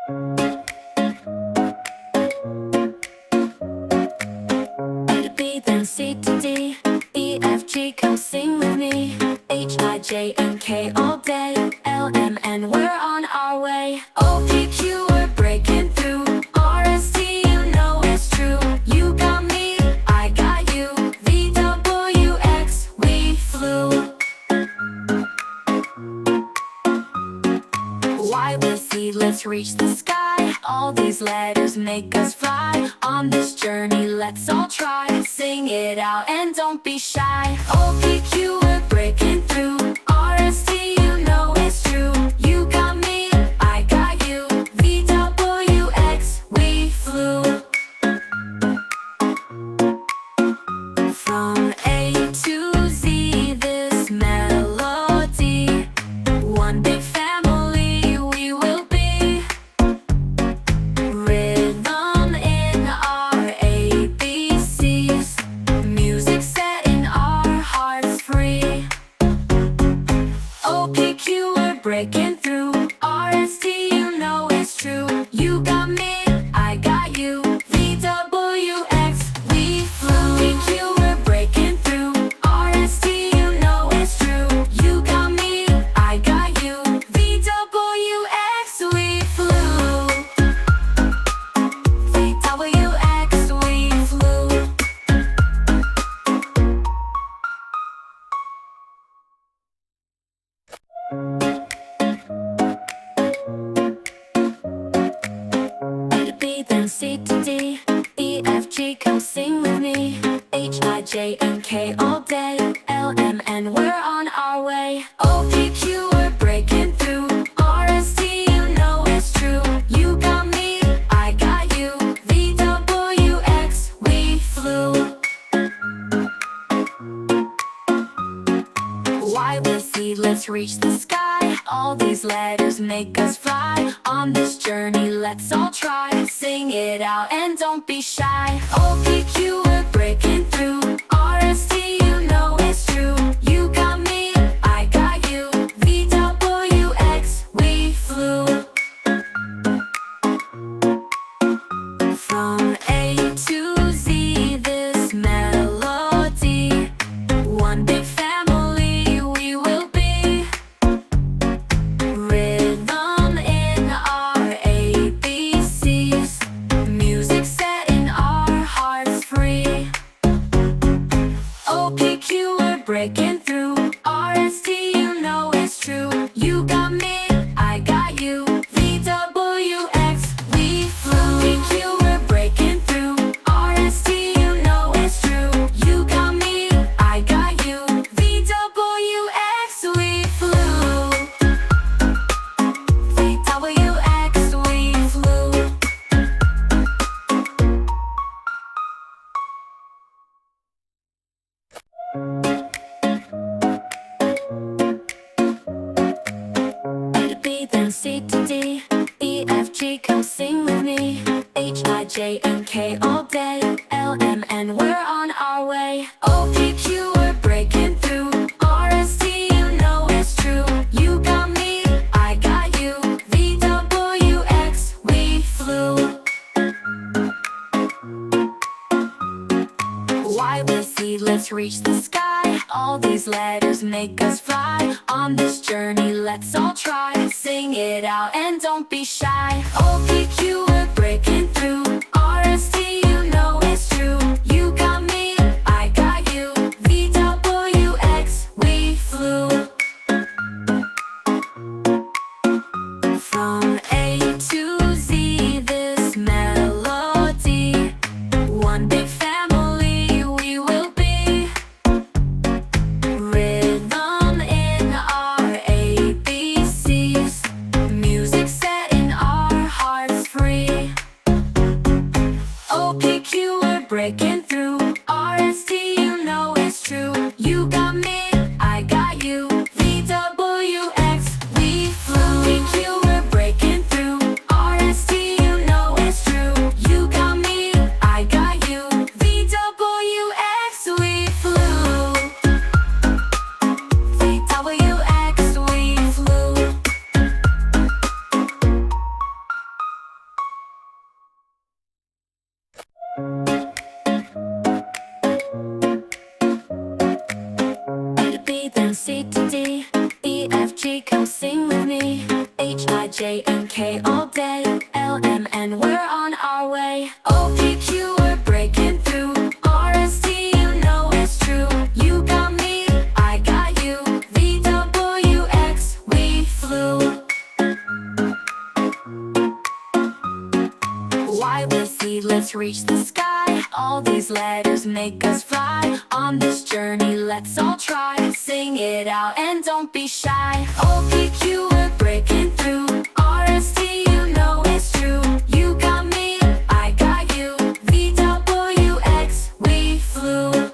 A to B, then C to D, E, F, G, come sing with me. H, I, J, and K all day, L, M, N, we're on our way. O, P, Q, we're breaking through. R, S, T, you know it's true. You got me, I got you. V, W, X, we flew. Y with Z, let's reach the sky. All these letters make us fly. On this journey, let's all try. Sing it out and don't be shy. O, P, Q, we're breaking through. R, S, T, you know it's true. You got me, I got you. V, W, X, we flew. From A to Z, this melody, one big family we will be. Rhythm in our ABCs, music setting our hearts free. O, P, Q, we're breaking through. R, S, T, you know it's true. You got me, I got you. V, W, X, we flew. P, Q, we're breaking through. R, S, T, you know it's true. You got me, I got you. V, W, X, we flew. V, W, X, we flew. A to B, then C to D, E, F, G, come sing with me. H, I, J, and K all day, L, M, N, we're on our way. O, P, Q, we're breaking through. R, S, T, you know it's true. You got me, I got you. V, W, X, we flew. Y with Z, let's reach the sky. All these letters make us fly. On this journey, let's all try. Sing it out and don't be shy. O, P, Q, we're breaking through. R, S, T, you know it's true. You got me, I got you. V, W, X, we flew. From A to Z, this melody, one big family we will be. Rhythm in our ABCs, music setting our hearts free. O, P, Q, we're breaking through. R, S, T, you know it's true. You got me, I got you. V, W, X, we flew. P, Q, we're breaking through. R, S, T, you know it's true. You got me, I got you. V, W, X, we flew. V, W, X, we flew. A to B, then C to D, E, F, G, come sing with me. H, I, J, and K all day, L, M, N, we're on our way. O, P, Q, we're breaking through. R, S, T, you know it's true. You got me, I got you. V, W, X, we flew. Y with Z, let's reach the sky. All these letters make us fly. On this journey, let's all try. Sing it out and don't be shy. O, P, Q, we're breaking through. R, S, T, you know it's true. You got me, I got you. V, W, X, we flew. From A to Z, this melody, one big family we will be. Rhythm in our ABCs, music setting our hearts C to D, E, F, G, come sing with me. H, I, J, and K all day. L, M, N, we're on our way. O, P, Q, we're breaking through. R, S, T, you know it's true. You got me, I got you. V, W, X, we flew. Y, with Z, let's reach the sky. All these letters make us fly. On this journey, let's all try. Sing it out and don't be shy. O, P, Q, we're breaking through. R, S, T, you know it's true. You got me, I got you. V, W, X, we flew.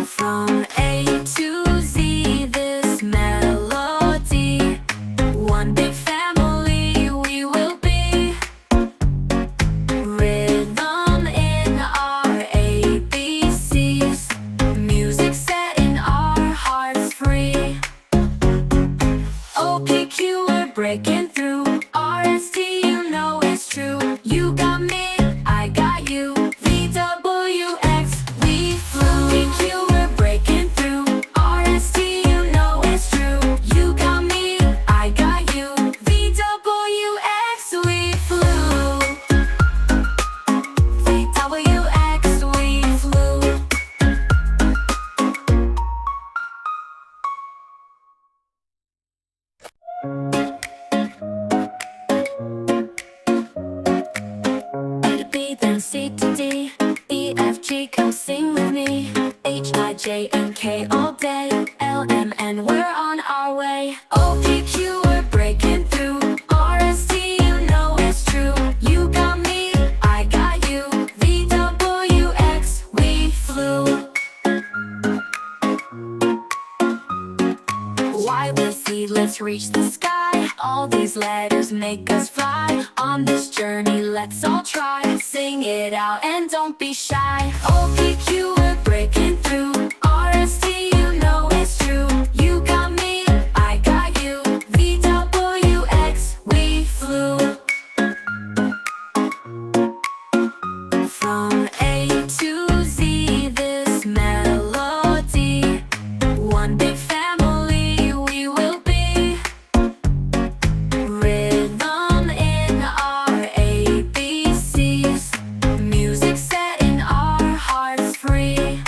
From A to Z, this melody. One big family we will be. Rhythm in our ABCs. Music setting our hearts free. O, P, Q, we're breaking through. R, S, T, you know it's true. You got me, I got you. V, W, X, we flew. P, Q, we're breaking through. R, S, T, you know it's true. You got me, I got you. V, W, X, we flew. V, W, X, we flew. A to B, then C to D, E, F, G, come sing with me. H, I, J, and K all day. L, M, N, we're on our way. O, P, Q, we're breaking through. R, S, T, you know it's true. You got me, I got you. V, W, X, we flew. Y, with Z, let's reach the sky. All these letters make us fly. On this journey, let's all try. Sing it out and don't be shy. O, P, Q, we're breaking through. R, S, T, you know it's true. You got me, I got you. V, W, X, we flew. From A to Z, this melody. One big family we will be. Rhythm in our ABCs. Music setting our hearts free.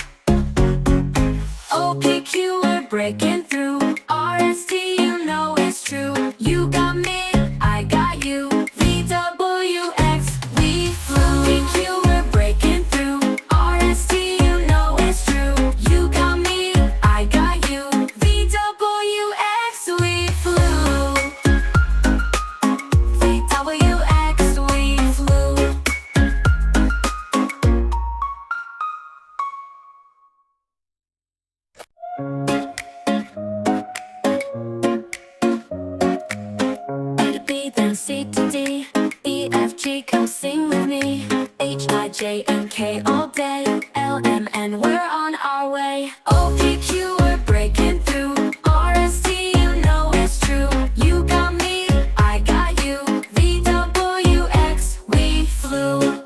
O, P, Q, we're breaking through. R, S, T, you know it's true. You got me, I got you. V, W, X, we flew. P, Q, we're breaking through. R, S, T, you know it's true. You got me, I got you. V, W, X, we flew. V, W, X, we flew. A to B, then C to D, E, F, G, come sing with me. H, I, J, and K all day. L, M, N, we're on our way. O, P, Q, we're breaking through. R, S, T, you know it's true. You got me, I got you. V, W, X, we flew. From A to Z, this melody. One big family we will be. Rhythm in our ABCs. Music setting our hearts free. O, P, Q, we're breaking through. R, S, T, you know it's true. You got me, I got you. V, W, X, we flew. A to B, then C to D, E, F, G, come sing with me. H, I, J, and K all day. L, M, N, we're on our way. O, P, Q, we're breaking through. R, S, T, you know it's true. You got me, I got you. V, W, X, we flew.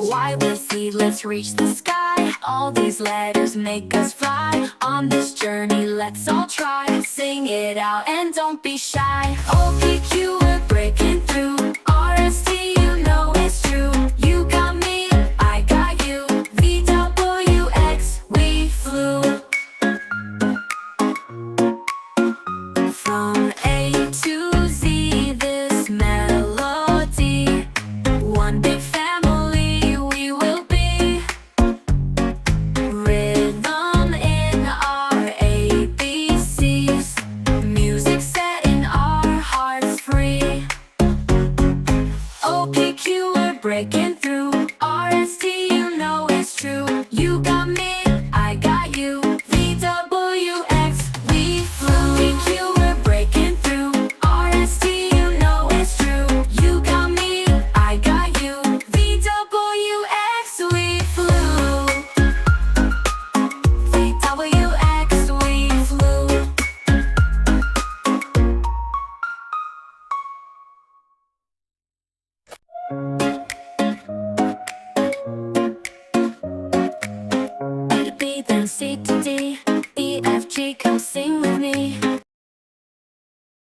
Y, with Z, let's reach the sky. All these letters make us fly. On this journey, let's all try. Sing it out and don't be shy. O, P, Q, we're breaking through. R, S, T, you know it's true. You got me, I got you. V, W, X, we flew. From A to Z, this melody. One big family we will be. Rhythm in our ABCs. Music setting our hearts free. O, P, Q, we're breaking through. R, S, T, you know it's true. You got me, I got you. V, W, X, we flew. P, Q, we're breaking through. R, S, T, you know it's true. You got me, I got you. V, W, X, we flew. V, W, X, we flew. C to D, E, F, G, come sing with me.